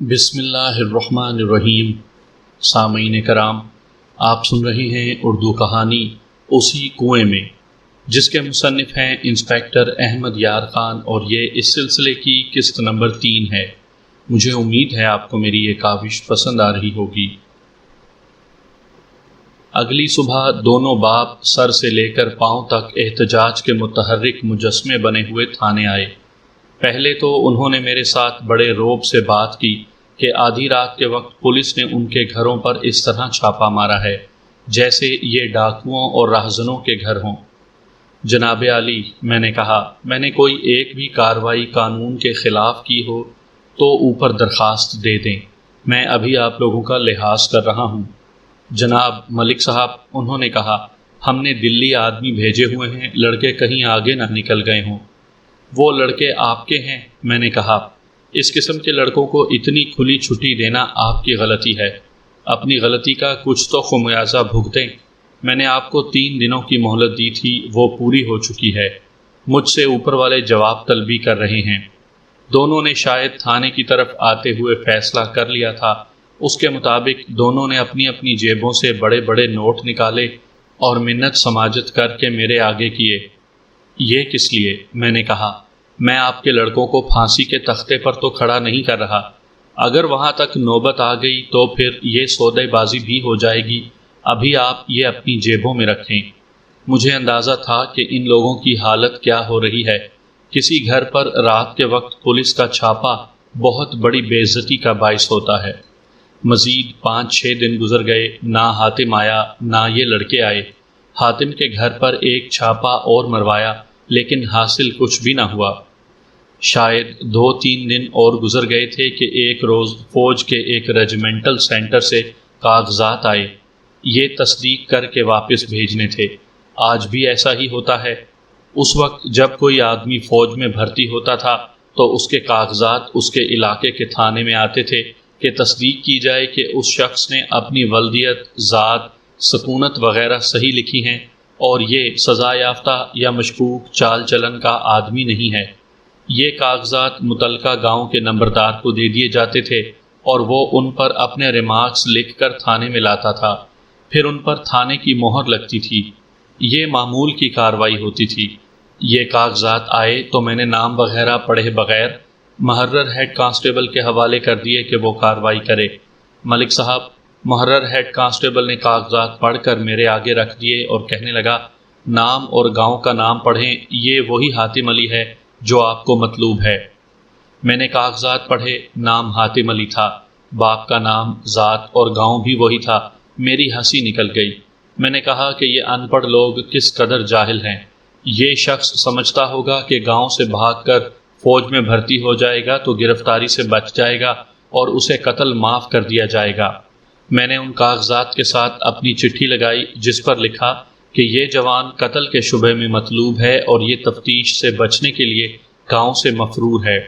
بسم اللہ الرحمن الرحیم۔ سامعین کرام، آپ سن رہے ہیں اردو کہانی اسی کنویں میں، جس کے مصنف ہیں انسپیکٹر احمد یار خان، اور یہ اس سلسلے کی قسط نمبر 3 ہے۔ مجھے امید ہے آپ کو میری یہ کاوش پسند آ رہی ہوگی۔ اگلی صبح دونوں باپ سر سے لے کر پاؤں تک احتجاج کے متحرک مجسمے بنے ہوئے تھانے آئے۔ پہلے تو انہوں نے میرے ساتھ بڑے رعب سے بات کی کہ آدھی رات کے وقت پولیس نے ان کے گھروں پر اس طرح چھاپا مارا ہے جیسے یہ ڈاکوؤں اور راہزنوں کے گھر ہوں۔ جناب عالی، میں نے کہا، میں نے کوئی ایک بھی کارروائی قانون کے خلاف کی ہو تو اوپر درخواست دے دیں، میں ابھی آپ لوگوں کا لحاظ کر رہا ہوں۔ جناب ملک صاحب، انہوں نے کہا، ہم نے دلی آدمی بھیجے ہوئے ہیں، لڑکے کہیں آگے نہ نکل گئے ہوں۔ وہ لڑکے آپ کے ہیں؟ میں نے کہا، اس قسم کے لڑکوں کو اتنی کھلی چھٹی دینا آپ کی غلطی ہے، اپنی غلطی کا کچھ تو خمیازہ بھگتیں۔ میں نے آپ کو 3 دنوں کی مہلت دی تھی، وہ پوری ہو چکی ہے، مجھ سے اوپر والے جواب طلبی کر رہے ہیں۔ دونوں نے شاید تھانے کی طرف آتے ہوئے فیصلہ کر لیا تھا، اس کے مطابق دونوں نے اپنی اپنی جیبوں سے بڑے بڑے نوٹ نکالے اور منت سماجت کر کے میرے آگے کیے۔ یہ کس لیے؟ میں نے کہا، میں آپ کے لڑکوں کو پھانسی کے تختے پر تو کھڑا نہیں کر رہا، اگر وہاں تک نوبت آ گئی تو پھر یہ سودے بازی بھی ہو جائے گی، ابھی آپ یہ اپنی جیبوں میں رکھیں۔ مجھے اندازہ تھا کہ ان لوگوں کی حالت کیا ہو رہی ہے۔ کسی گھر پر رات کے وقت پولیس کا چھاپا بہت بڑی بے عزتی کا باعث ہوتا ہے۔ مزید 5-6 دن گزر گئے، نہ حاتم آیا نہ یہ لڑکے آئے۔ حاتم کے گھر پر ایک چھاپا اور مروایا، لیکن حاصل کچھ بھی نہ ہوا۔ شاید 2-3 دن اور گزر گئے تھے کہ ایک روز فوج کے ایک ریجیمنٹل سینٹر سے کاغذات آئے، یہ تصدیق کر کے واپس بھیجنے تھے۔ آج بھی ایسا ہی ہوتا ہے۔ اس وقت جب کوئی آدمی فوج میں بھرتی ہوتا تھا تو اس کے کاغذات اس کے علاقے کے تھانے میں آتے تھے کہ تصدیق کی جائے کہ اس شخص نے اپنی ولدیت، ذات، سکونت وغیرہ صحیح لکھی ہیں اور یہ سزا یافتہ یا مشکوک چال چلن کا آدمی نہیں ہے۔ یہ کاغذات متعلقہ گاؤں کے نمبردار کو دے دیے جاتے تھے اور وہ ان پر اپنے ریمارکس لکھ کر تھانے میں لاتا تھا، پھر ان پر تھانے کی مہر لگتی تھی۔ یہ معمول کی کارروائی ہوتی تھی۔ یہ کاغذات آئے تو میں نے نام وغیرہ پڑھے بغیر محرر ہیڈ کانسٹیبل کے حوالے کر دیے کہ وہ کارروائی کرے۔ ملک صاحب، محرر ہیڈ کانسٹیبل نے کاغذات پڑھ کر میرے آگے رکھ دیے اور کہنے لگا، نام اور گاؤں کا نام پڑھیں، یہ وہی حاتم علی ہے جو آپ کو مطلوب ہے۔ میں نے کاغذات پڑھے، نام حاتم علی تھا، باپ کا نام، ذات اور گاؤں بھی وہی تھا۔ میری ہنسی نکل گئی۔ میں نے کہا کہ یہ ان پڑھ لوگ کس قدر جاہل ہیں۔ یہ شخص سمجھتا ہوگا کہ گاؤں سے بھاگ کر فوج میں بھرتی ہو جائے گا تو گرفتاری سے بچ جائے گا اور اسے قتل معاف کر دیا جائے گا۔ میں نے ان کاغذات کے ساتھ اپنی چٹھی لگائی جس پر لکھا کہ یہ جوان قتل کے شبہ میں مطلوب ہے اور یہ تفتیش سے بچنے کے لیے گاؤں سے مفرور ہے۔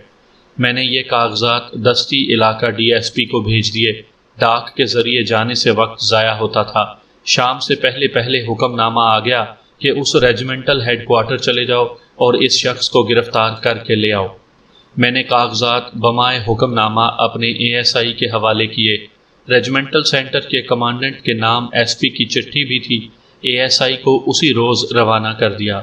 میں نے یہ کاغذات دستی علاقہ ڈی ایس پی کو بھیج دیے۔ ڈاک کے ذریعے جانے سے وقت ضائع ہوتا تھا۔ شام سے پہلے پہلے حکم نامہ آ گیا کہ اس ریجیمنٹل ہیڈ کوارٹر چلے جاؤ اور اس شخص کو گرفتار کر کے لے آؤ۔ میں نے کاغذات بمائے حکم نامہ اپنے اے ایس آئی کے حوالے کیے۔ ریجیمنٹل سینٹر کے کمانڈنٹ کے نام ایس پی کی چٹھی بھی تھی۔ اے ایس آئی کو اسی روز روانہ کر دیا۔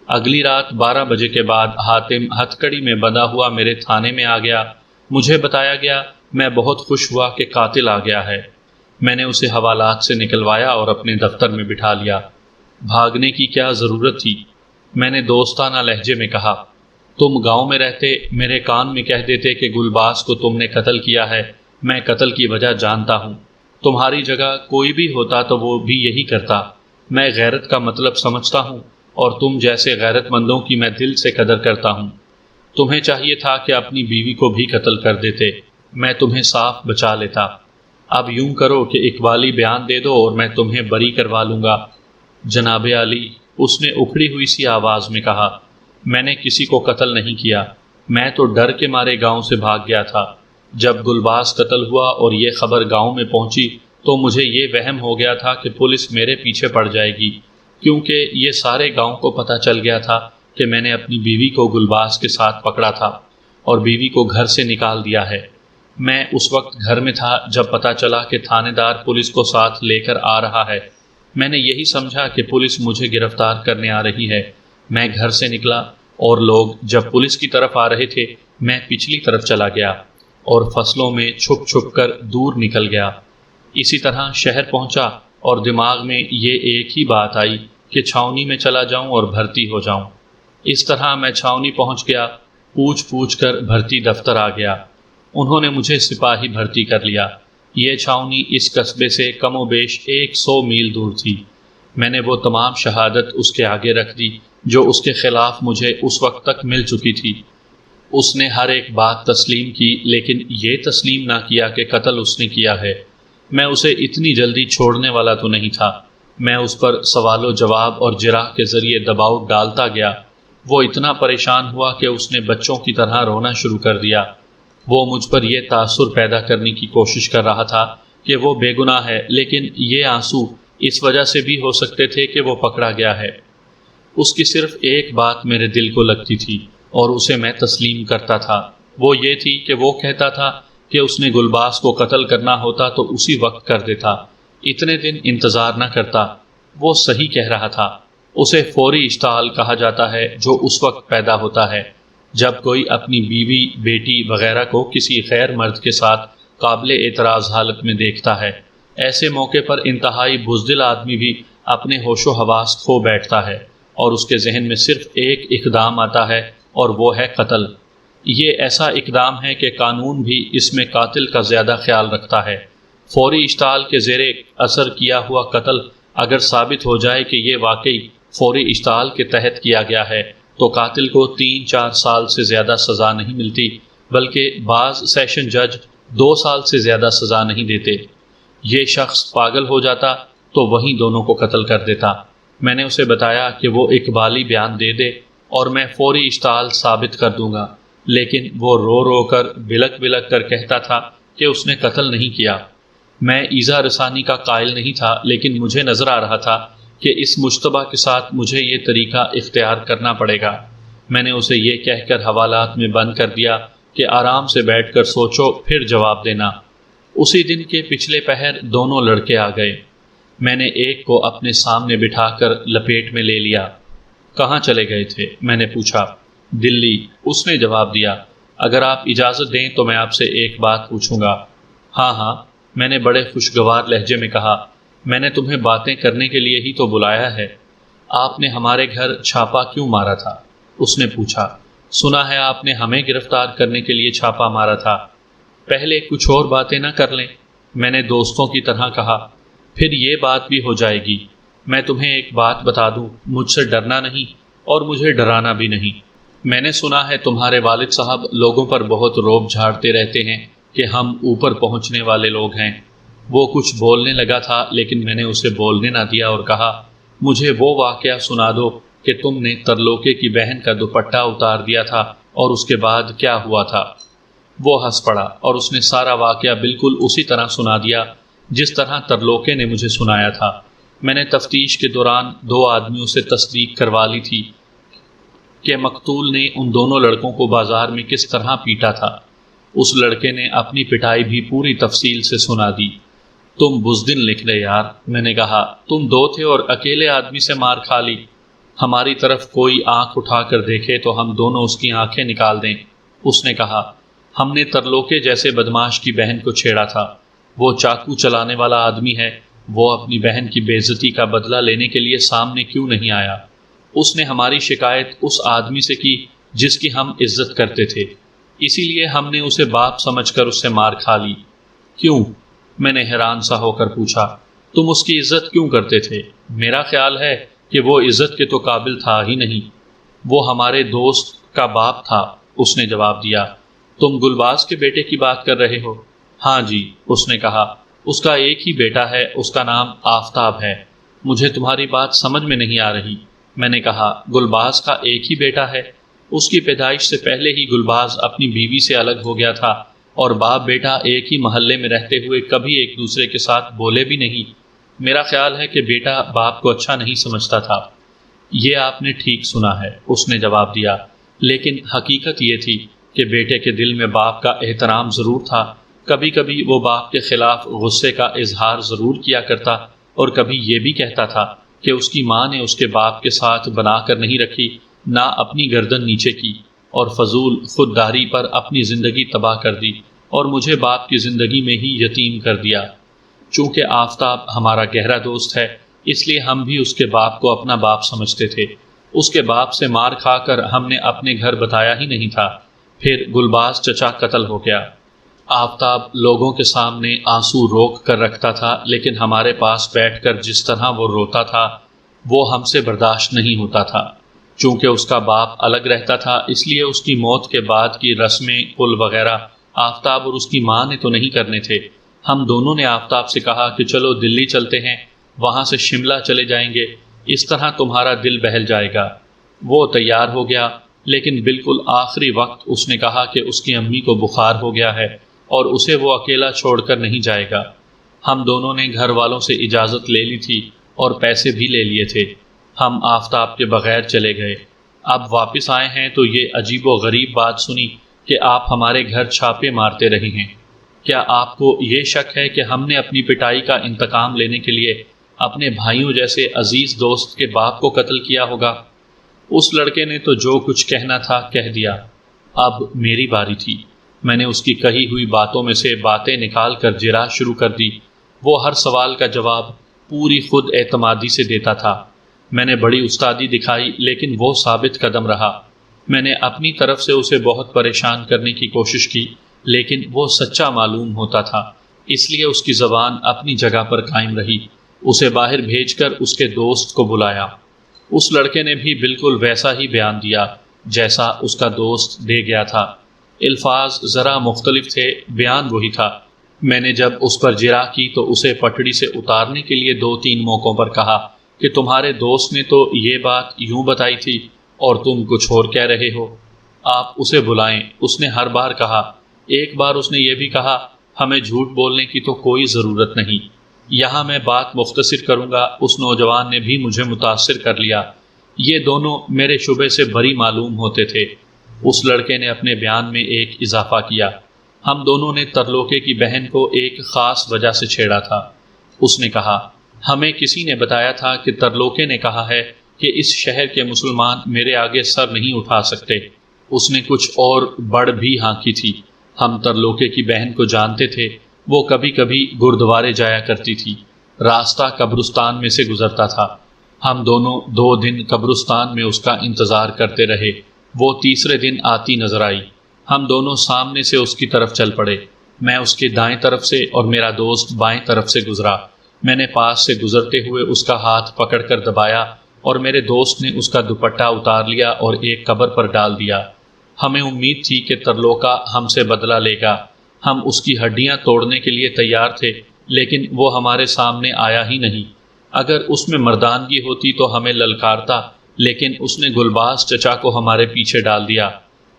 اگلی رات 12 بجے کے بعد حاتم ہتھ کڑی میں بندھا ہوا میرے تھانے میں آ گیا۔ مجھے بتایا گیا، میں بہت خوش ہوا کہ قاتل آ گیا ہے۔ میں نے اسے حوالات سے نکلوایا اور اپنے دفتر میں بٹھا لیا۔ بھاگنے کی کیا ضرورت تھی؟ میں نے دوستانہ لہجے میں کہا، تم گاؤں میں رہتے میرے کان میں کہہ دیتے کہ گلباز کو تم نے قتل کیا ہے، میں قتل کی وجہ جانتا ہوں۔ تمہاری جگہ کوئی بھی ہوتا تو وہ بھی یہی کرتا۔ میں غیرت کا مطلب سمجھتا ہوں اور تم جیسے غیرت مندوں کی میں دل سے قدر کرتا ہوں۔ تمہیں چاہیے تھا کہ اپنی بیوی کو بھی قتل کر دیتے، میں تمہیں صاف بچا لیتا۔ اب یوں کرو کہ اقبالی بیان دے دو اور میں تمہیں بری کروا لوں گا۔ جناب عالی، اس نے اکھڑی ہوئی سی آواز میں کہا، میں نے کسی کو قتل نہیں کیا، میں تو ڈر کے مارے گاؤں سے بھاگ گیا تھا۔ جب گلباز قتل ہوا اور یہ خبر گاؤں میں پہنچی تو مجھے یہ وہم ہو گیا تھا کہ پولیس میرے پیچھے پڑ جائے گی، کیونکہ یہ سارے گاؤں کو پتہ چل گیا تھا کہ میں نے اپنی بیوی کو گلباز کے ساتھ پکڑا تھا اور بیوی کو گھر سے نکال دیا ہے۔ میں اس وقت گھر میں تھا جب پتہ چلا کہ تھانے دار پولیس کو ساتھ لے کر آ رہا ہے۔ میں نے یہی سمجھا کہ پولیس مجھے گرفتار کرنے آ رہی ہے۔ میں گھر سے نکلا اور لوگ جب پولیس کی طرف آ رہے تھے میں پچھلی طرف چلا گیا اور فصلوں میں چھپ چھپ کر دور نکل گیا۔ اسی طرح شہر پہنچا اور دماغ میں یہ ایک ہی بات آئی کہ چھاؤنی میں چلا جاؤں اور بھرتی ہو جاؤں۔ اس طرح میں چھاؤنی پہنچ گیا، پوچھ کر بھرتی دفتر آ گیا۔ انہوں نے مجھے سپاہی بھرتی کر لیا۔ یہ چھاؤنی اس قصبے سے کم و بیش 100 میل دور تھی۔ میں نے وہ تمام شہادت اس کے آگے رکھ دی جو اس کے خلاف مجھے اس وقت تک مل چکی تھی۔ اس نے ہر ایک بات تسلیم کی، لیکن یہ تسلیم نہ کیا کہ قتل اس نے کیا ہے۔ میں اسے اتنی جلدی چھوڑنے والا تو نہیں تھا۔ میں اس پر سوال و جواب اور جراح کے ذریعے دباؤ ڈالتا گیا۔ وہ اتنا پریشان ہوا کہ اس نے بچوں کی طرح رونا شروع کر دیا۔ وہ مجھ پر یہ تاثر پیدا کرنے کی کوشش کر رہا تھا کہ وہ بے گناہ ہے، لیکن یہ آنسو اس وجہ سے بھی ہو سکتے تھے کہ وہ پکڑا گیا ہے۔ اس کی صرف ایک بات میرے دل کو لگتی تھی اور اسے میں تسلیم کرتا تھا۔ وہ یہ تھی کہ وہ کہتا تھا کہ اس نے گلباز کو قتل کرنا ہوتا تو اسی وقت کر دیتا، اتنے دن انتظار نہ کرتا۔ وہ صحیح کہہ رہا تھا۔ اسے فوری اشتعال کہا جاتا ہے جو اس وقت پیدا ہوتا ہے جب کوئی اپنی بیوی، بیٹی وغیرہ کو کسی غیر مرد کے ساتھ قابل اعتراض حالت میں دیکھتا ہے۔ ایسے موقع پر انتہائی بزدل آدمی بھی اپنے ہوش و حواس کھو بیٹھتا ہے اور اس کے ذہن میں صرف ایک اقدام آتا ہے اور وہ ہے قتل۔ یہ ایسا اقدام ہے کہ قانون بھی اس میں قاتل کا زیادہ خیال رکھتا ہے۔ فوری اشتعال کے زیر اثر کیا ہوا قتل اگر ثابت ہو جائے کہ یہ واقعی فوری اشتعال کے تحت کیا گیا ہے تو قاتل کو 3-4 سال سے زیادہ سزا نہیں ملتی، بلکہ بعض سیشن جج 2 سال سے زیادہ سزا نہیں دیتے۔ یہ شخص پاگل ہو جاتا تو وہیں دونوں کو قتل کر دیتا۔ میں نے اسے بتایا کہ وہ اقبالی بیان دے دے اور میں فوری اشتعال ثابت کر دوں گا، لیکن وہ رو رو کر بلک بلک کر کہتا تھا کہ اس نے قتل نہیں کیا۔ میں ایذا رسانی کا قائل نہیں تھا، لیکن مجھے نظر آ رہا تھا کہ اس مشتبہ کے ساتھ مجھے یہ طریقہ اختیار کرنا پڑے گا۔ میں نے اسے یہ کہہ کر حوالات میں بند کر دیا کہ آرام سے بیٹھ کر سوچو پھر جواب دینا۔ اسی دن کے پچھلے پہر دونوں لڑکے آ گئے۔ میں نے ایک کو اپنے سامنے بٹھا کر لپیٹ میں لے لیا۔ کہاں چلے گئے تھے؟ میں نے پوچھا۔ دلی، اس نے جواب دیا۔ اگر آپ اجازت دیں تو میں آپ سے ایک بات پوچھوں گا۔ ہاں ہاں، میں نے بڑے خوشگوار لہجے میں کہا۔ میں نے تمہیں باتیں کرنے کے لیے ہی تو بلایا ہے۔ آپ نے ہمارے گھر چھاپا کیوں مارا تھا؟ اس نے پوچھا۔ سنا ہے آپ نے ہمیں گرفتار کرنے کے لیے چھاپا مارا تھا۔ پہلے کچھ اور باتیں نہ کر لیں؟ میں نے دوستوں کی طرح کہا۔ پھر یہ بات بھی ہو جائے گی۔ میں تمہیں ایک بات بتا دوں، مجھ سے ڈرنا نہیں اور مجھے ڈرانا بھی نہیں۔ میں نے سنا ہے تمہارے والد صاحب لوگوں پر بہت روب جھاڑتے رہتے ہیں کہ ہم اوپر پہنچنے والے لوگ ہیں۔ وہ کچھ بولنے لگا تھا، لیکن میں نے اسے بولنے نہ دیا اور کہا، مجھے وہ واقعہ سنا دو کہ تم نے ترلوکے کی بہن کا دوپٹہ اتار دیا تھا اور اس کے بعد کیا ہوا تھا۔ وہ ہنس پڑا اور اس نے سارا واقعہ بالکل اسی طرح سنا دیا جس طرح ترلوکے نے مجھے سنایا تھا۔ میں نے تفتیش کے دوران 2 آدمیوں سے تصدیق کروا لی تھی کہ مقتول نے ان دونوں لڑکوں کو بازار میں کس طرح پیٹا تھا۔ اس لڑکے نے اپنی پٹائی بھی پوری تفصیل سے سنا دی۔ تم بزدل نکلے یار، میں نے کہا۔ تم 2 تھے اور اکیلے آدمی سے مار کھا لی۔ ہماری طرف کوئی آنکھ اٹھا کر دیکھے تو ہم دونوں اس کی آنکھیں نکال دیں۔ اس نے کہا، ہم نے ترلوکے جیسے بدماش کی بہن کو چھیڑا تھا۔ وہ چاقو چلانے والا آدمی ہے۔ وہ اپنی بہن کی بے عزتی کا بدلہ لینے کے لیے سامنے کیوں نہیں آیا؟ اس نے ہماری شکایت اس آدمی سے کی جس کی ہم عزت کرتے تھے، اسی لیے ہم نے اسے باپ سمجھ کر اس سے مار کھا لی۔ کیوں؟ میں نے حیران سا ہو کر پوچھا۔ تم اس کی عزت کیوں کرتے تھے؟ میرا خیال ہے کہ وہ عزت کے تو قابل تھا ہی نہیں۔ وہ ہمارے دوست کا باپ تھا، اس نے جواب دیا۔ تم گلباز کے بیٹے کی بات کر رہے ہو؟ ہاں جی، اس نے کہا۔ اس کا ایک ہی بیٹا ہے، اس کا نام آفتاب ہے۔ مجھے تمہاری بات سمجھ میں نہیں آ رہی۔ میں نے کہا، گلباز کا ایک ہی بیٹا ہے؟ اس کی پیدائش سے پہلے ہی گلباز اپنی بیوی سے الگ ہو گیا تھا اور باپ بیٹا ایک ہی محلے میں رہتے ہوئے کبھی ایک دوسرے کے ساتھ بولے بھی نہیں۔ میرا خیال ہے کہ بیٹا باپ کو اچھا نہیں سمجھتا تھا۔ یہ آپ نے ٹھیک سنا ہے، اس نے جواب دیا، لیکن حقیقت یہ تھی کہ بیٹے کے دل میں باپ کا احترام ضرور تھا، کبھی کبھی وہ باپ کے خلاف غصے کا اظہار ضرور کیا کرتا اور کبھی یہ بھی کہتا تھا کہ اس کی ماں نے اس کے باپ کے ساتھ بنا کر نہیں رکھی، نہ اپنی گردن نیچے کی، اور فضول خودداری پر اپنی زندگی تباہ کر دی اور مجھے باپ کی زندگی میں ہی یتیم کر دیا۔ چونکہ آفتاب ہمارا گہرا دوست ہے، اس لیے ہم بھی اس کے باپ کو اپنا باپ سمجھتے تھے۔ اس کے باپ سے مار کھا کر ہم نے اپنے گھر بتایا ہی نہیں تھا۔ پھر گلباز چچا قتل ہو گیا۔ آفتاب لوگوں کے سامنے آنسو روک کر رکھتا تھا، لیکن ہمارے پاس بیٹھ کر جس طرح وہ روتا تھا وہ ہم سے برداشت نہیں ہوتا تھا۔ چونکہ اس کا باپ الگ رہتا تھا، اس لیے اس کی موت کے بعد کی رسمیں کل وغیرہ آفتاب اور اس کی ماں نے تو نہیں کرنے تھے۔ ہم دونوں نے آفتاب سے کہا کہ چلو دلی چلتے ہیں، وہاں سے شملہ چلے جائیں گے، اس طرح تمہارا دل بہل جائے گا۔ وہ تیار ہو گیا، لیکن بالکل آخری وقت اس نے کہا کہ اس کی امی کو بخار ہو گیا ہے اور اسے وہ اکیلا چھوڑ کر نہیں جائے گا۔ ہم دونوں نے گھر والوں سے اجازت لے لی تھی اور پیسے بھی لے لیے تھے۔ ہم آفتاب کے بغیر چلے گئے۔ اب واپس آئے ہیں تو یہ عجیب و غریب بات سنی کہ آپ ہمارے گھر چھاپے مارتے رہے ہیں۔ کیا آپ کو یہ شک ہے کہ ہم نے اپنی پٹائی کا انتقام لینے کے لیے اپنے بھائیوں جیسے عزیز دوست کے باپ کو قتل کیا ہوگا؟ اس لڑکے نے تو جو کچھ کہنا تھا کہہ دیا۔ اب میری باری تھی۔ میں نے اس کی کہی ہوئی باتوں میں سے باتیں نکال کر جرا شروع کر دی۔ وہ ہر سوال کا جواب پوری خود اعتمادی سے دیتا تھا۔ میں نے بڑی استادی دکھائی، لیکن وہ ثابت قدم رہا۔ میں نے اپنی طرف سے اسے بہت پریشان کرنے کی کوشش کی، لیکن وہ سچا معلوم ہوتا تھا، اس لیے اس کی زبان اپنی جگہ پر قائم رہی۔ اسے باہر بھیج کر اس کے دوست کو بلایا۔ اس لڑکے نے بھی بالکل ویسا ہی بیان دیا جیسا اس کا دوست دے گیا تھا۔ الفاظ ذرا مختلف تھے، بیان وہی تھا۔ میں نے جب اس پر جرح کی تو اسے پٹڑی سے اتارنے کے لیے 2-3 موقعوں پر کہا کہ تمہارے دوست نے تو یہ بات یوں بتائی تھی اور تم کچھ اور کہہ رہے ہو، آپ اسے بلائیں۔ اس نے ہر بار کہا۔ ایک بار اس نے یہ بھی کہا، ہمیں جھوٹ بولنے کی تو کوئی ضرورت نہیں۔ یہاں میں بات مختصر کروں گا، اس نوجوان نے بھی مجھے متاثر کر لیا۔ یہ دونوں میرے شبے سے بری معلوم ہوتے تھے۔ اس لڑکے نے اپنے بیان میں ایک اضافہ کیا۔ ہم دونوں نے ترلوکے کی بہن کو ایک خاص وجہ سے چھیڑا تھا۔ اس نے کہا، ہمیں کسی نے بتایا تھا کہ ترلوکے نے کہا ہے کہ اس شہر کے مسلمان میرے آگے سر نہیں اٹھا سکتے۔ اس نے کچھ اور بڑھ بھی ہانکی تھی۔ ہم ترلوکے کی بہن کو جانتے تھے، وہ کبھی کبھی گردوارے جایا کرتی تھی۔ راستہ قبرستان میں سے گزرتا تھا۔ ہم دونوں 2 دن قبرستان میں اس کا انتظار کرتے رہے۔ وہ تیسرے دن آتی نظر آئی۔ ہم دونوں سامنے سے اس کی طرف چل پڑے۔ میں اس کے دائیں طرف سے اور میرا دوست بائیں طرف سے گزرا۔ میں نے پاس سے گزرتے ہوئے اس کا ہاتھ پکڑ کر دبایا اور میرے دوست نے اس کا دوپٹہ اتار لیا اور ایک قبر پر ڈال دیا۔ ہمیں امید تھی کہ ترلوکا ہم سے بدلہ لے گا۔ ہم اس کی ہڈیاں توڑنے کے لیے تیار تھے، لیکن وہ ہمارے سامنے آیا ہی نہیں۔ اگر اس میں مردانگی ہوتی تو ہمیں للکارتا، لیکن اس نے گلباز چچا کو ہمارے پیچھے ڈال دیا۔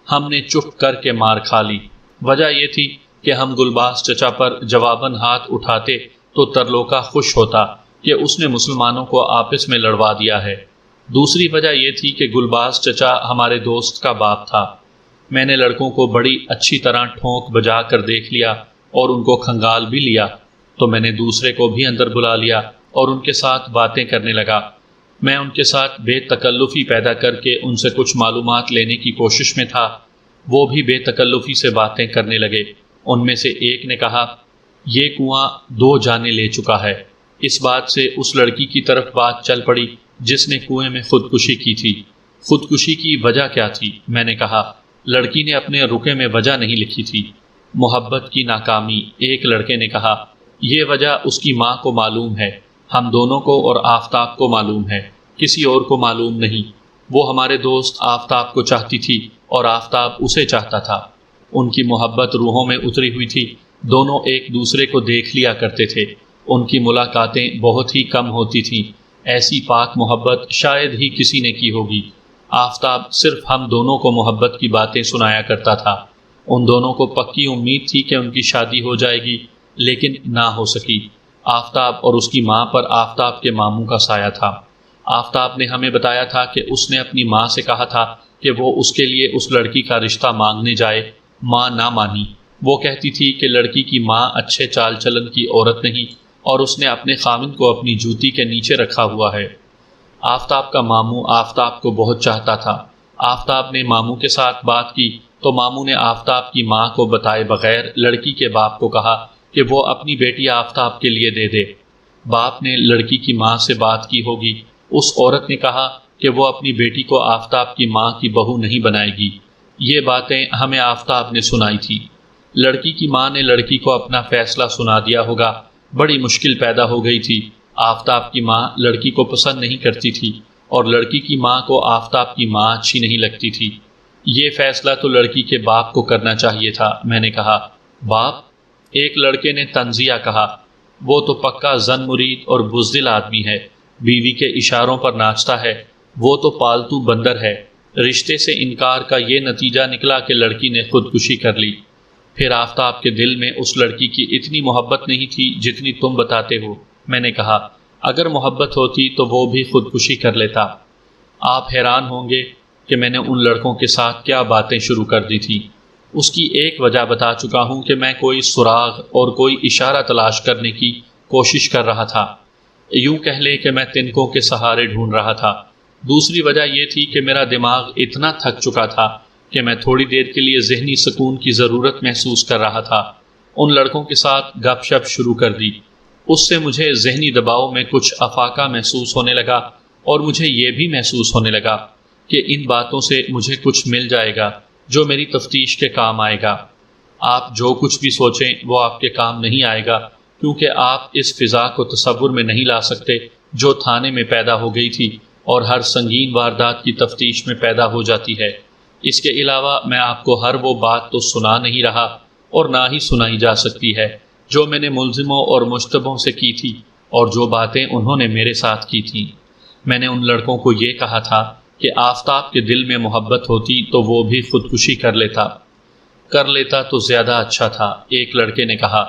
ہم نے چپ کر کے مار کھا لی۔ وجہ یہ تھی کہ ہم گلباز چچا پر جواباً ہاتھ اٹھاتے تو ترلوکا خوش ہوتا کہ اس نے مسلمانوں کو آپس میں لڑوا دیا ہے۔ دوسری وجہ یہ تھی کہ گلباز چچا ہمارے دوست کا باپ تھا۔ میں نے لڑکوں کو بڑی اچھی طرح ٹھونک بجا کر دیکھ لیا اور ان کو کھنگال بھی لیا، تو میں نے دوسرے کو بھی اندر بلا لیا اور ان کے ساتھ باتیں کرنے لگا۔ میں ان کے ساتھ بے تکلفی پیدا کر کے ان سے کچھ معلومات لینے کی کوشش میں تھا۔ وہ بھی بے تکلفی سے باتیں کرنے لگے۔ ان میں سے ایک نے کہا، یہ کنواں 2 جانیں لے چکا ہے۔ اس بات سے اس لڑکی کی طرف بات چل پڑی جس نے کنویں میں خودکشی کی تھی۔ خودکشی کی وجہ کیا تھی؟ میں نے کہا۔ لڑکی نے اپنے رکے میں وجہ نہیں لکھی تھی۔ محبت کی ناکامی۔ ایک لڑکے نے کہا، یہ وجہ اس کی ماں کو معلوم ہے، ہم دونوں کو اور آفتاب کو معلوم ہے، کسی اور کو معلوم نہیں۔ وہ ہمارے دوست آفتاب کو چاہتی تھی اور آفتاب اسے چاہتا تھا۔ ان کی محبت روحوں میں اتری ہوئی تھی۔ دونوں ایک دوسرے کو دیکھ لیا کرتے تھے۔ ان کی ملاقاتیں بہت ہی کم ہوتی تھیں۔ ایسی پاک محبت شاید ہی کسی نے کی ہوگی۔ آفتاب صرف ہم دونوں کو محبت کی باتیں سنایا کرتا تھا۔ ان دونوں کو پکی امید تھی کہ ان کی شادی ہو جائے گی، لیکن نہ ہو سکی۔ آفتاب اور اس کی ماں پر آفتاب کے ماموں کا سایہ تھا۔ آفتاب نے ہمیں بتایا تھا کہ اس نے اپنی ماں سے کہا تھا کہ وہ اس کے لیے اس لڑکی کا رشتہ مانگنے جائے۔ ماں نہ مانی۔ وہ کہتی تھی کہ لڑکی کی ماں اچھے چال چلن کی عورت نہیں اور اس نے اپنے خاوند کو اپنی جوتی کے نیچے رکھا ہوا ہے۔ آفتاب کا ماموں آفتاب کو بہت چاہتا تھا۔ آفتاب نے ماموں کے ساتھ بات کی تو ماموں نے آفتاب کی ماں کو بتائے بغیر لڑکی کے باپ کو کہا کہ وہ اپنی بیٹی آفتاب کے لیے دے دے۔ باپ نے لڑکی کی ماں سے بات کی ہوگی، اس عورت نے کہا کہ وہ اپنی بیٹی کو آفتاب کی ماں کی بہو نہیں بنائے گی۔ یہ باتیں ہمیں آفتاب نے سنائی تھی۔ لڑکی کی ماں نے لڑکی کو اپنا فیصلہ سنا دیا ہوگا۔ بڑی مشکل پیدا ہو گئی تھی۔ آفتاب کی ماں لڑکی کو پسند نہیں کرتی تھی اور لڑکی کی ماں کو آفتاب کی ماں اچھی نہیں لگتی تھی۔ یہ فیصلہ تو لڑکی کے باپ کو کرنا چاہیے تھا۔ میں نے کہا، باپ؟ ایک لڑکے نے تنزیہ کہا، وہ تو پکا زن مرید اور بزدل آدمی ہے، بیوی کے اشاروں پر ناچتا ہے، وہ تو پالتو بندر ہے۔ رشتے سے انکار کا یہ نتیجہ نکلا کہ لڑکی نے خودکشی کر لی۔ پھر آفتاب کے دل میں اس لڑکی کی اتنی محبت نہیں تھی جتنی تم بتاتے ہو۔ میں نے کہا، اگر محبت ہوتی تو وہ بھی خودکشی کر لیتا۔ آپ حیران ہوں گے کہ میں نے ان لڑکوں کے ساتھ کیا باتیں شروع کر دی تھی۔ اس کی ایک وجہ بتا چکا ہوں کہ میں کوئی سراغ اور کوئی اشارہ تلاش کرنے کی کوشش کر رہا تھا۔ یوں کہہ لیں کہ میں تنکوں کے سہارے ڈھونڈ رہا تھا۔ دوسری وجہ یہ تھی کہ میرا دماغ اتنا تھک چکا تھا کہ میں تھوڑی دیر کے لیے ذہنی سکون کی ضرورت محسوس کر رہا تھا۔ ان لڑکوں کے ساتھ گپ شپ شروع کر دی۔ اس سے مجھے ذہنی دباؤ میں کچھ افاقہ محسوس ہونے لگا اور مجھے یہ بھی محسوس ہونے لگا کہ ان باتوں سے مجھے کچھ مل جائے گا جو میری تفتیش کے کام آئے گا۔ آپ جو کچھ بھی سوچیں وہ آپ کے کام نہیں آئے گا، کیونکہ آپ اس فضا کو تصور میں نہیں لا سکتے جو تھانے میں پیدا ہو گئی تھی اور ہر سنگین واردات کی تفتیش میں پیدا ہو جاتی ہے۔ اس کے علاوہ میں آپ کو ہر وہ بات تو سنا نہیں رہا اور نہ ہی سنائی جا سکتی ہے جو میں نے ملزموں اور مشتبہوں سے کی تھی اور جو باتیں انہوں نے میرے ساتھ کی تھیں۔ میں نے ان لڑکوں کو یہ کہا تھا کہ آفتاب کے دل میں محبت ہوتی تو وہ بھی خودکشی کر لیتا تو زیادہ اچھا تھا۔ ایک لڑکے نے کہا،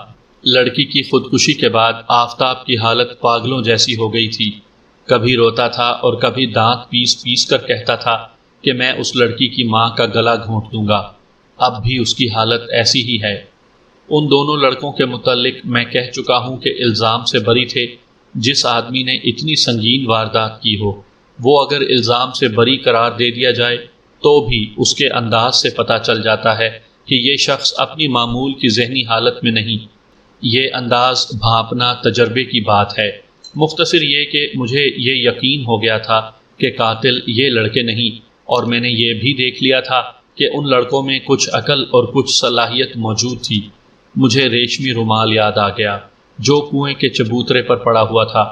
لڑکی کی خودکشی کے بعد آفتاب کی حالت پاگلوں جیسی ہو گئی تھی۔ کبھی روتا تھا اور کبھی دانت پیس پیس کر کہتا تھا کہ میں اس لڑکی کی ماں کا گلا گھونٹ دوں گا۔ اب بھی اس کی حالت ایسی ہی ہے۔ ان دونوں لڑکوں کے متعلق میں کہہ چکا ہوں کہ الزام سے بری تھے۔ جس آدمی نے اتنی سنگین واردات کی ہو، وہ اگر الزام سے بری قرار دے دیا جائے تو بھی اس کے انداز سے پتہ چل جاتا ہے کہ یہ شخص اپنی معمول کی ذہنی حالت میں نہیں۔ یہ انداز بھانپنا تجربے کی بات ہے۔ مختصر یہ کہ مجھے یہ یقین ہو گیا تھا کہ قاتل یہ لڑکے نہیں، اور میں نے یہ بھی دیکھ لیا تھا کہ ان لڑکوں میں کچھ عقل اور کچھ صلاحیت موجود تھی۔ مجھے ریشمی رومال یاد آ گیا جو کنویں کے چبوترے پر پڑا ہوا تھا۔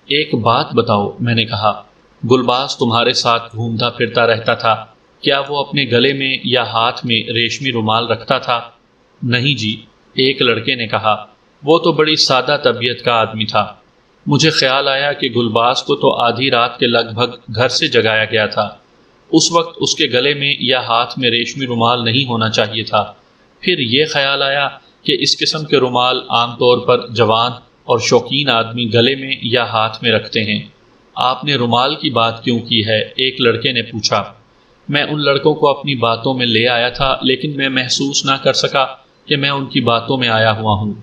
ایک بات بتاؤ، میں نے کہا، گلباز تمہارے ساتھ گھومتا پھرتا رہتا تھا، کیا وہ اپنے گلے میں یا ہاتھ میں ریشمی رومال رکھتا تھا؟ نہیں جی، ایک لڑکے نے کہا، وہ تو بڑی سادہ طبیعت کا آدمی تھا۔ مجھے خیال آیا کہ گلباز کو تو آدھی رات کے لگ بھگ گھر سے جگایا گیا تھا۔ اس وقت اس کے گلے میں یا ہاتھ میں ریشمی رومال نہیں ہونا چاہیے تھا۔ پھر یہ خیال آیا کہ اس قسم کے رومال عام طور پر جوان اور شوقین آدمی گلے میں یا ہاتھ میں رکھتے ہیں۔ آپ نے رومال کی بات کیوں کی ہے؟ ایک لڑکے نے پوچھا۔ میں ان لڑکوں کو اپنی باتوں میں لے آیا تھا، لیکن میں محسوس نہ کر سکا کہ میں ان کی باتوں میں آیا ہوا ہوں۔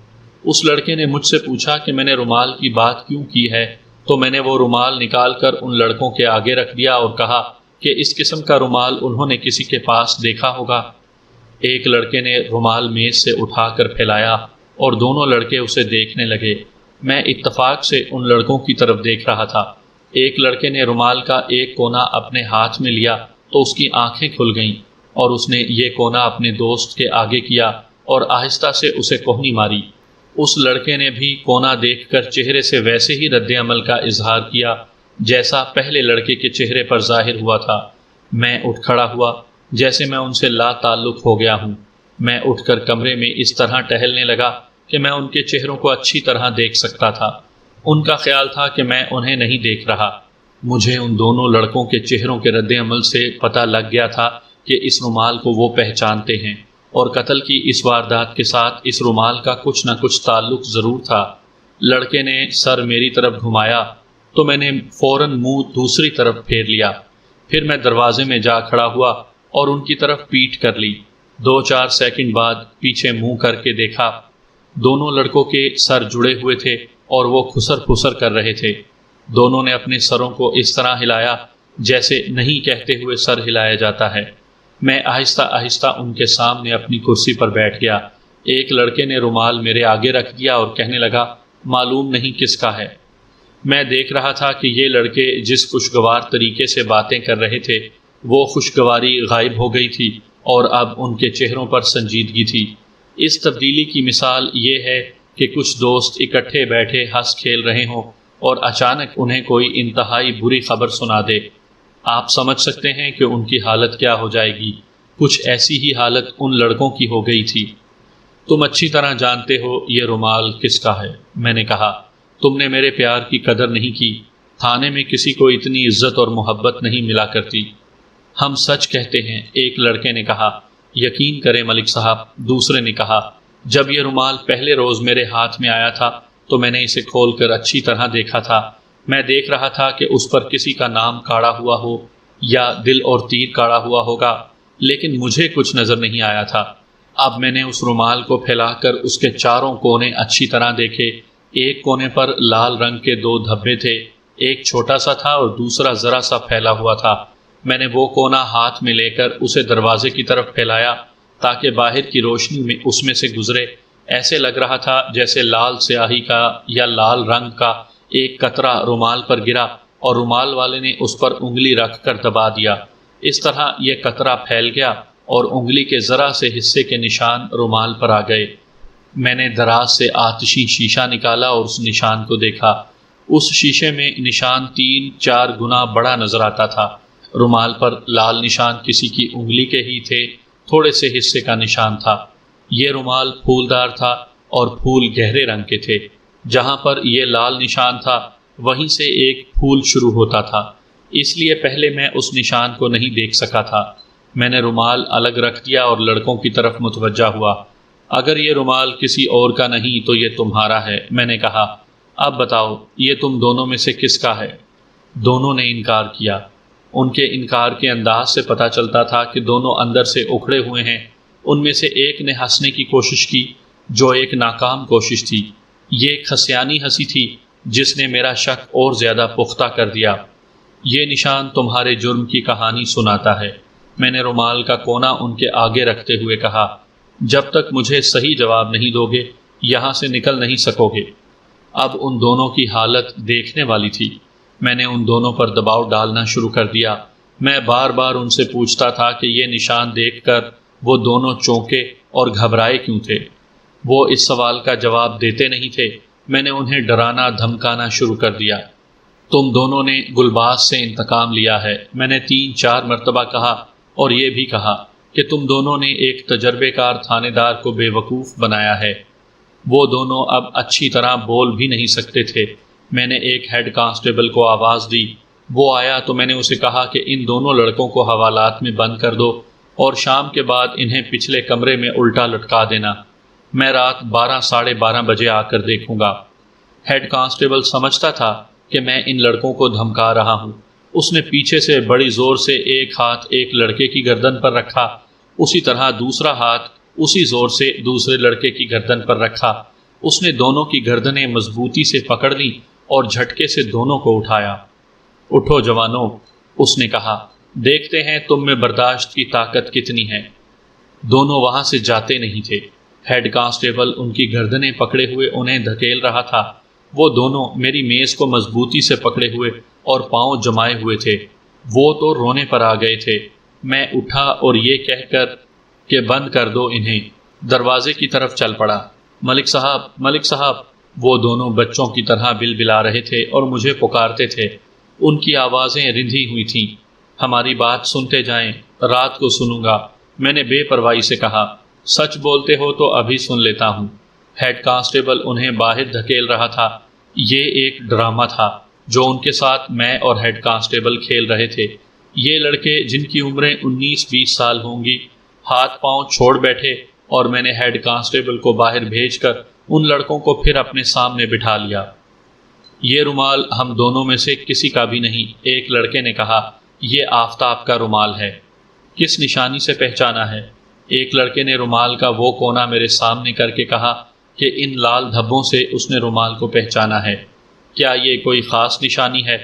اس لڑکے نے مجھ سے پوچھا کہ میں نے رومال کی بات کیوں کی ہے، تو میں نے وہ رومال نکال کر ان لڑکوں کے آگے رکھ دیا اور کہا کہ اس قسم کا رومال انہوں نے کسی کے پاس دیکھا ہوگا۔ ایک لڑکے نے رومال میز سے اٹھا کر پھیلایا اور دونوں لڑکے اسے دیکھنے لگے۔ میں اتفاق سے ان لڑکوں کی طرف دیکھ رہا تھا۔ ایک لڑکے نے رومال کا ایک کونا اپنے ہاتھ میں لیا تو اس کی آنکھیں کھل گئیں اور اس نے یہ کونا اپنے دوست کے آگے کیا اور آہستہ سے اسے کوہنی ماری۔ اس لڑکے نے بھی کونا دیکھ کر چہرے سے ویسے ہی رد عمل کا اظہار کیا جیسا پہلے لڑکے کے چہرے پر ظاہر ہوا تھا۔ میں اٹھ کھڑا ہوا جیسے میں ان سے لا تعلق ہو گیا ہوں۔ میں اٹھ کر کمرے میں اس طرح ٹہلنے لگا کہ میں ان کے چہروں کو اچھی طرح دیکھ سکتا تھا۔ ان کا خیال تھا کہ میں انہیں نہیں دیکھ رہا۔ مجھے ان دونوں لڑکوں کے چہروں کے رد عمل سے پتہ لگ گیا تھا کہ اس رومال کو وہ پہچانتے ہیں اور قتل کی اس واردات کے ساتھ اس رومال کا کچھ نہ کچھ تعلق ضرور تھا۔ لڑکے نے سر میری طرف گھمایا تو میں نے فوراً منہ دوسری طرف پھیر لیا۔ پھر میں دروازے میں جا کھڑا ہوا اور ان کی طرف پیٹھ کر لی۔ 2-4 سیکنڈ بعد پیچھے منہ کر کے دیکھا، دونوں لڑکوں کے سر جڑے ہوئے تھے اور وہ کھسر پھسر کر رہے تھے۔ دونوں نے اپنے سروں کو اس طرح ہلایا جیسے نہیں کہتے ہوئے سر ہلایا جاتا ہے۔ میں آہستہ آہستہ ان کے سامنے اپنی کرسی پر بیٹھ گیا۔ ایک لڑکے نے رومال میرے آگے رکھ دیا اور کہنے لگا، معلوم نہیں کس کا ہے۔ میں دیکھ رہا تھا کہ یہ لڑکے جس خوشگوار طریقے سے باتیں کر رہے تھے وہ خوشگواری غائب ہو گئی تھی اور اب ان کے چہروں پر سنجیدگی تھی۔ اس تبدیلی کی مثال یہ ہے کہ کچھ دوست اکٹھے بیٹھے ہنس کھیل رہے ہوں اور اچانک انہیں کوئی انتہائی بری خبر سنا دے۔ آپ سمجھ سکتے ہیں کہ ان کی حالت کیا ہو جائے گی۔ کچھ ایسی ہی حالت ان لڑکوں کی ہو گئی تھی۔ تم اچھی طرح جانتے ہو یہ رومال کس کا ہے، میں نے کہا۔ تم نے میرے پیار کی قدر نہیں کی۔ تھانے میں کسی کو اتنی عزت اور محبت نہیں ملا کرتی۔ ہم سچ کہتے ہیں، ایک لڑکے نے کہا۔ یقین کریں ملک صاحب، دوسرے نے کہا، جب یہ رومال پہلے روز میرے ہاتھ میں آیا تھا تو میں نے اسے کھول کر اچھی طرح دیکھا تھا۔ میں دیکھ رہا تھا کہ اس پر کسی کا نام کاڑا ہوا ہو یا دل اور تیر کاڑا ہوا ہوگا، لیکن مجھے کچھ نظر نہیں آیا تھا۔ اب میں نے اس رومال کو پھیلا کر اس کے چاروں کونے اچھی طرح دیکھے۔ ایک کونے پر لال رنگ کے 2 دھبے تھے، ایک چھوٹا سا تھا اور دوسرا ذرا سا پھیلا ہوا تھا۔ میں نے وہ کونا ہاتھ میں لے کر اسے دروازے کی طرف پھیلایا تاکہ باہر کی روشنی میں اس میں سے گزرے۔ ایسے لگ رہا تھا جیسے لال سیاہی کا یا لال رنگ کا ایک قطرہ رومال پر گرا اور رومال والے نے اس پر انگلی رکھ کر دبا دیا۔ اس طرح یہ قطرہ پھیل گیا اور انگلی کے ذرا سے حصے کے نشان رومال پر آ گئے۔ میں نے دراز سے آتشی شیشہ نکالا اور اس نشان کو دیکھا۔ اس شیشے میں نشان 3-4 گنا بڑا نظر آتا تھا۔ رومال پر لال نشان کسی کی انگلی کے ہی تھے، تھوڑے سے حصے کا نشان تھا۔ یہ رومال پھولدار تھا اور پھول گہرے رنگ کے تھے۔ جہاں پر یہ لال نشان تھا وہیں سے ایک پھول شروع ہوتا تھا، اس لیے پہلے میں اس نشان کو نہیں دیکھ سکا تھا۔ میں نے رومال الگ رکھ دیا اور لڑکوں کی طرف متوجہ ہوا۔ اگر یہ رومال کسی اور کا نہیں تو یہ تمہارا ہے، میں نے کہا۔ اب بتاؤ یہ تم دونوں میں سے کس کا ہے؟ دونوں نے انکار کیا۔ ان کے انکار کے انداز سے پتہ چلتا تھا کہ دونوں اندر سے اکھڑے ہوئے ہیں۔ ان میں سے ایک نے ہنسنے کی کوشش کی جو ایک ناکام کوشش تھی۔ یہ ایک خسیانی ہنسی تھی جس نے میرا شک اور زیادہ پختہ کر دیا۔ یہ نشان تمہارے جرم کی کہانی سناتا ہے، میں نے رومال کا کونا ان کے آگے رکھتے ہوئے کہا۔ جب تک مجھے صحیح جواب نہیں دو گے یہاں سے نکل نہیں سکو گے۔ اب ان دونوں کی حالت دیکھنے والی تھی۔ میں نے ان دونوں پر دباؤ ڈالنا شروع کر دیا۔ میں بار بار ان سے پوچھتا تھا کہ یہ نشان دیکھ کر وہ دونوں چونکے اور گھبرائے کیوں تھے۔ وہ اس سوال کا جواب دیتے نہیں تھے۔ میں نے انہیں ڈرانا دھمکانا شروع کر دیا۔ تم دونوں نے گلباز سے انتقام لیا ہے، میں نے 3-4 مرتبہ کہا، اور یہ بھی کہا کہ تم دونوں نے ایک تجربے کار تھانے دار کو بے وقوف بنایا ہے۔ وہ دونوں اب اچھی طرح بول بھی نہیں سکتے تھے۔ میں نے ایک ہیڈ کانسٹیبل کو آواز دی۔ وہ آیا تو میں نے اسے کہا کہ ان دونوں لڑکوں کو حوالات میں بند کر دو اور شام کے بعد انہیں پچھلے کمرے میں الٹا لٹکا دینا۔ میں رات 12-12:30 بجے آ کر دیکھوں گا۔ ہیڈ کانسٹیبل سمجھتا تھا کہ میں ان لڑکوں کو دھمکا رہا ہوں۔ اس نے پیچھے سے بڑی زور سے ایک ہاتھ ایک لڑکے کی گردن پر رکھا، اسی طرح دوسرا ہاتھ اسی زور سے دوسرے لڑکے کی گردن پر رکھا۔ اس نے دونوں کی گردنیں مضبوطی سے پکڑ لیں اور جھٹکے سے دونوں کو اٹھایا۔ اٹھو جوانوں، اس نے کہا، دیکھتے ہیں تم میں برداشت کی طاقت کتنی ہے۔ دونوں وہاں سے جاتے نہیں تھے۔ ہیڈ کانسٹیبل ان کی گردنیں پکڑے ہوئے انہیں دھکیل رہا تھا۔ وہ دونوں میری میز کو مضبوطی سے پکڑے ہوئے اور پاؤں جمائے ہوئے تھے۔ وہ تو رونے پر آ گئے تھے۔ میں اٹھا اور یہ کہہ کر کہ بند کر دو انہیں، دروازے کی طرف چل پڑا۔ ملک صاحب، ملک صاحب، وہ دونوں بچوں کی طرح بلبلا رہے تھے اور مجھے پکارتے تھے۔ ان کی آوازیں رندھی ہوئی تھیں۔ ہماری بات سنتے جائیں، رات کو سنوں گا، میں نے بے پرواہی سے کہا۔ سچ بولتے ہو تو ابھی سن لیتا ہوں۔ ہیڈ کانسٹیبل انہیں باہر دھکیل رہا تھا۔ یہ ایک ڈرامہ تھا جو ان کے ساتھ میں اور ہیڈ کانسٹیبل کھیل رہے تھے۔ یہ لڑکے جن کی عمریں 19-20 سال ہوں گی ہاتھ پاؤں چھوڑ بیٹھے اور میں نے ہیڈ کانسٹیبل کو باہر بھیج کر ان لڑکوں کو پھر اپنے سامنے بٹھا لیا۔ یہ رومال ہم دونوں میں سے کسی کا بھی نہیں، ایک لڑکے نے کہا۔ یہ آفتاب کا رومال ہے۔ کس نشانی سے پہچانا ہے؟ ایک لڑکے نے رومال کا وہ کونا میرے سامنے کر کے کہا کہ ان لال دھبوں سے اس نے رومال کو پہچانا ہے، کیا یہ کوئی خاص نشانی ہے؟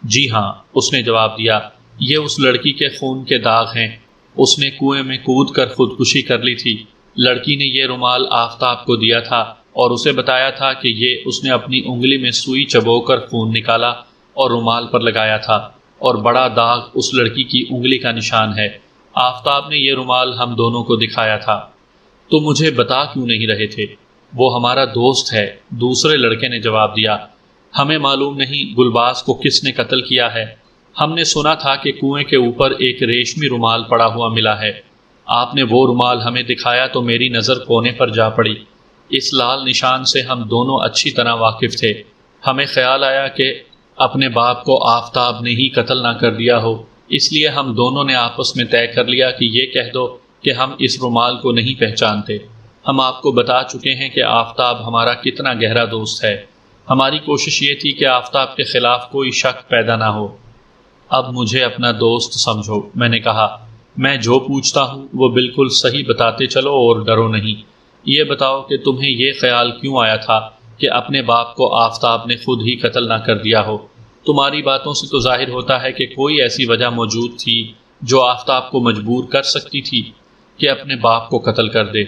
جی ہاں، اس نے جواب دیا، یہ اس لڑکی کے خون کے داغ ہیں، اس نے کنویں میں کود کر خودکشی کر لی تھی۔ لڑکی نے یہ رومال آفتاب کو دیا تھا اور اسے بتایا تھا کہ یہ اس نے اپنی انگلی میں سوئی چبو کر خون نکالا اور رومال پر لگایا تھا، اور بڑا داغ اس لڑکی کی انگلی کا نشان ہے۔ آفتاب نے یہ رومال ہم دونوں کو دکھایا تھا۔ تو مجھے بتا کیوں نہیں رہے تھے؟ وہ ہمارا دوست ہے، دوسرے لڑکے نے جواب دیا۔ ہمیں معلوم نہیں گلباز کو کس نے قتل کیا ہے، ہم نے سنا تھا کہ کنویں کے اوپر ایک ریشمی رومال پڑا ہوا ملا ہے۔ آپ نے وہ رومال ہمیں دکھایا تو میری نظر کونے پر جا پڑی۔ اس لال نشان سے ہم دونوں اچھی طرح واقف تھے۔ ہمیں خیال آیا کہ اپنے باپ کو آفتاب نے ہی قتل نہ کر دیا ہو، اس لیے ہم دونوں نے آپس میں طے کر لیا کہ یہ کہہ دو کہ ہم اس رومال کو نہیں پہچانتے۔ ہم آپ کو بتا چکے ہیں کہ آفتاب ہمارا کتنا گہرا دوست ہے۔ ہماری کوشش یہ تھی کہ آفتاب کے خلاف کوئی شک پیدا نہ ہو۔ اب مجھے اپنا دوست سمجھو، میں نے کہا۔ میں جو پوچھتا ہوں وہ بالکل صحیح بتاتے چلو اور ڈرو نہیں۔ یہ بتاؤ کہ تمہیں یہ خیال کیوں آیا تھا کہ اپنے باپ کو آفتاب نے خود ہی قتل نہ کر دیا ہو؟ تمہاری باتوں سے تو ظاہر ہوتا ہے کہ کوئی ایسی وجہ موجود تھی جو آفتاب کو مجبور کر سکتی تھی کہ اپنے باپ کو قتل کر دے۔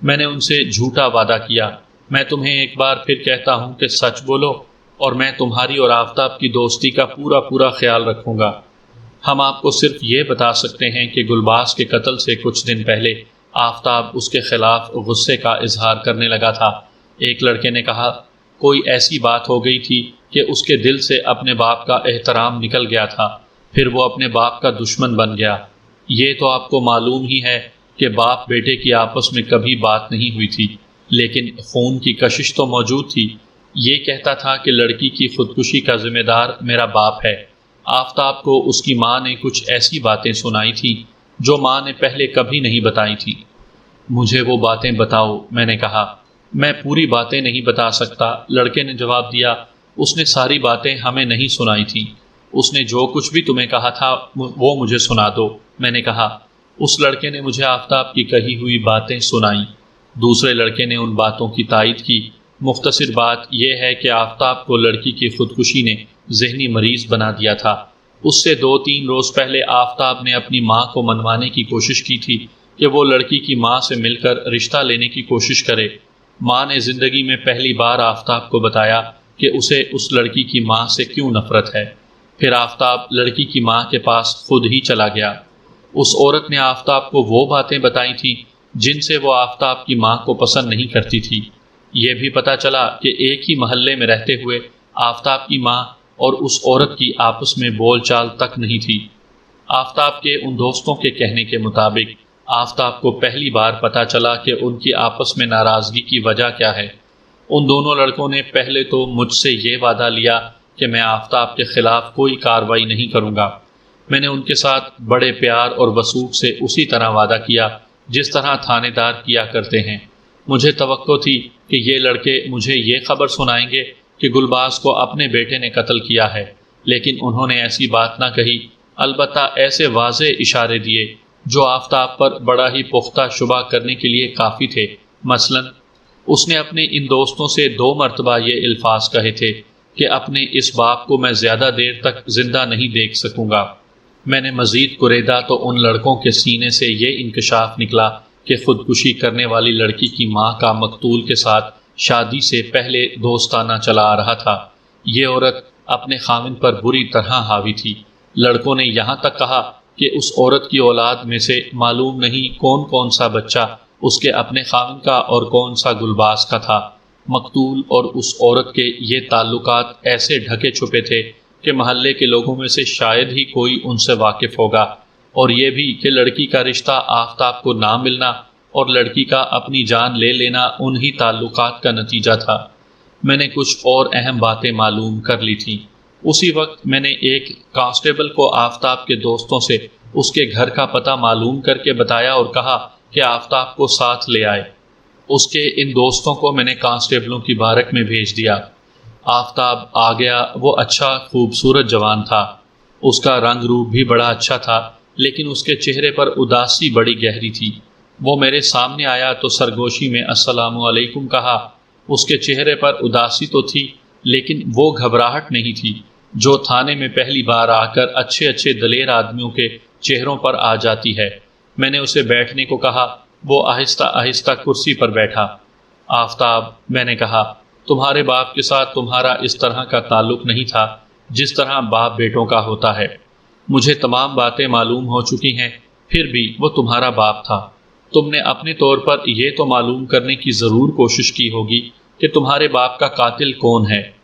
میں نے ان سے جھوٹا وعدہ کیا۔ میں تمہیں ایک بار پھر کہتا ہوں کہ سچ بولو اور میں تمہاری اور آفتاب کی دوستی کا پورا خیال رکھوں گا۔ ہم آپ کو صرف یہ بتا سکتے ہیں کہ گلباز کے قتل سے کچھ دن پہلے آفتاب اس کے خلاف غصے کا اظہار کرنے لگا تھا۔ ایک لڑکے نے کہا، کوئی ایسی بات ہو گئی تھی کہ اس کے دل سے اپنے باپ کا احترام نکل گیا تھا، پھر وہ اپنے باپ کا دشمن بن گیا۔ یہ تو آپ کو معلوم ہی ہے کہ باپ بیٹے کی آپس میں کبھی بات نہیں ہوئی تھی، لیکن خون کی کشش تو موجود تھی۔ یہ کہتا تھا کہ لڑکی کی خودکشی کا ذمہ دار میرا باپ ہے۔ آفتاب کو اس کی ماں نے کچھ ایسی باتیں سنائی تھیں جو ماں نے پہلے کبھی نہیں بتائی تھی۔ مجھے وہ باتیں بتاؤ، میں نے کہا۔ میں پوری باتیں نہیں بتا سکتا، لڑکے نے جواب دیا۔ اس نے ساری باتیں ہمیں نہیں سنائی تھیں۔ اس نے جو کچھ بھی تمہیں کہا تھا وہ مجھے سنا دو، میں نے کہا۔ اس لڑکے نے مجھے آفتاب کی کہی ہوئی باتیں سنائیں۔ دوسرے لڑکے نے ان باتوں کی تائید کی۔ مختصر بات یہ ہے کہ آفتاب کو لڑکی کی خودکشی نے ذہنی مریض بنا دیا تھا۔ اس سے 2-3 روز پہلے آفتاب نے اپنی ماں کو منوانے کی کوشش کی تھی کہ وہ لڑکی کی ماں سے مل کر رشتہ لینے کی کوشش کرے۔ ماں نے زندگی میں پہلی بار آفتاب کو بتایا کہ اسے اس لڑکی کی ماں سے کیوں نفرت ہے۔ پھر آفتاب لڑکی کی ماں کے پاس خود ہی چلا گیا۔ اس عورت نے آفتاب کو وہ باتیں بتائی تھیں جن سے وہ آفتاب کی ماں کو پسند نہیں کرتی تھی۔ یہ بھی پتہ چلا کہ ایک ہی محلے میں رہتے ہوئے آفتاب کی ماں اور اس عورت کی آپس میں بول چال تک نہیں تھی۔ آفتاب کے ان دوستوں کے کہنے کے مطابق آفتاب کو پہلی بار پتہ چلا کہ ان کی آپس میں ناراضگی کی وجہ کیا ہے۔ ان دونوں لڑکوں نے پہلے تو مجھ سے یہ وعدہ لیا کہ میں آفتاب کے خلاف کوئی کارروائی نہیں کروں گا۔ میں نے ان کے ساتھ بڑے پیار اور وثوق سے اسی طرح وعدہ کیا جس طرح تھانے دار کیا کرتے ہیں۔ مجھے توقع تھی کہ یہ لڑکے مجھے یہ خبر سنائیں گے کہ گلباز کو اپنے بیٹے نے قتل کیا ہے، لیکن انہوں نے ایسی بات نہ کہی، البتہ ایسے واضح اشارے دیے جو آفتاب پر بڑا ہی پختہ شبہ کرنے کے لیے کافی تھے۔ مثلا اس نے اپنے ان دوستوں سے 2 مرتبہ یہ الفاظ کہے تھے کہ اپنے اس باپ کو میں زیادہ دیر تک زندہ نہیں دیکھ سکوں گا۔ میں نے مزید کریدا تو ان لڑکوں کے سینے سے یہ انکشاف نکلا کہ خودکشی کرنے والی لڑکی کی ماں کا مقتول کے ساتھ شادی سے پہلے دوستانہ چلا آ رہا تھا۔ یہ عورت اپنے خاوند پر بری طرح حاوی تھی۔ لڑکوں نے یہاں تک کہا کہ اس عورت کی اولاد میں سے معلوم نہیں کون سا بچہ اس کے اپنے خاوند کا اور کون سا گلباز کا تھا۔ مقتول اور اس عورت کے یہ تعلقات ایسے ڈھکے چھپے تھے کہ محلے کے لوگوں میں سے شاید ہی کوئی ان سے واقف ہوگا، اور یہ بھی کہ لڑکی کا رشتہ آفتاب کو نہ ملنا اور لڑکی کا اپنی جان لے لینا انہی تعلقات کا نتیجہ تھا۔ میں نے کچھ اور اہم باتیں معلوم کر لی تھیں۔ اسی وقت میں نے ایک کانسٹیبل کو آفتاب کے دوستوں سے اس کے گھر کا پتہ معلوم کر کے بتایا اور کہا کہ آفتاب کو ساتھ لے آئے۔ اس کے ان دوستوں کو میں نے کانسٹیبلوں کی بارک میں بھیج دیا۔ آفتاب آ گیا۔ وہ اچھا خوبصورت جوان تھا۔ اس کا رنگ روپ بھی بڑا اچھا تھا، لیکن اس کے چہرے پر اداسی بڑی گہری تھی۔ وہ میرے سامنے آیا تو سرگوشی میں السلام علیکم کہا۔ اس کے چہرے پر اداسی تو تھی لیکن وہ گھبراہٹ نہیں تھی جو تھانے میں پہلی بار آ کر اچھے اچھے دلیر آدمیوں کے چہروں پر آ جاتی ہے۔ میں نے اسے بیٹھنے کو کہا۔ وہ آہستہ آہستہ کرسی پر بیٹھا۔ آفتاب، میں نے کہا، تمہارے باپ کے ساتھ تمہارا اس طرح کا تعلق نہیں تھا جس طرح باپ بیٹوں کا ہوتا ہے۔ مجھے تمام باتیں معلوم ہو چکی ہیں، پھر بھی وہ تمہارا باپ تھا۔ تم نے اپنے طور پر یہ تو معلوم کرنے کی ضرور کوشش کی ہوگی کہ تمہارے باپ کا قاتل کون ہے۔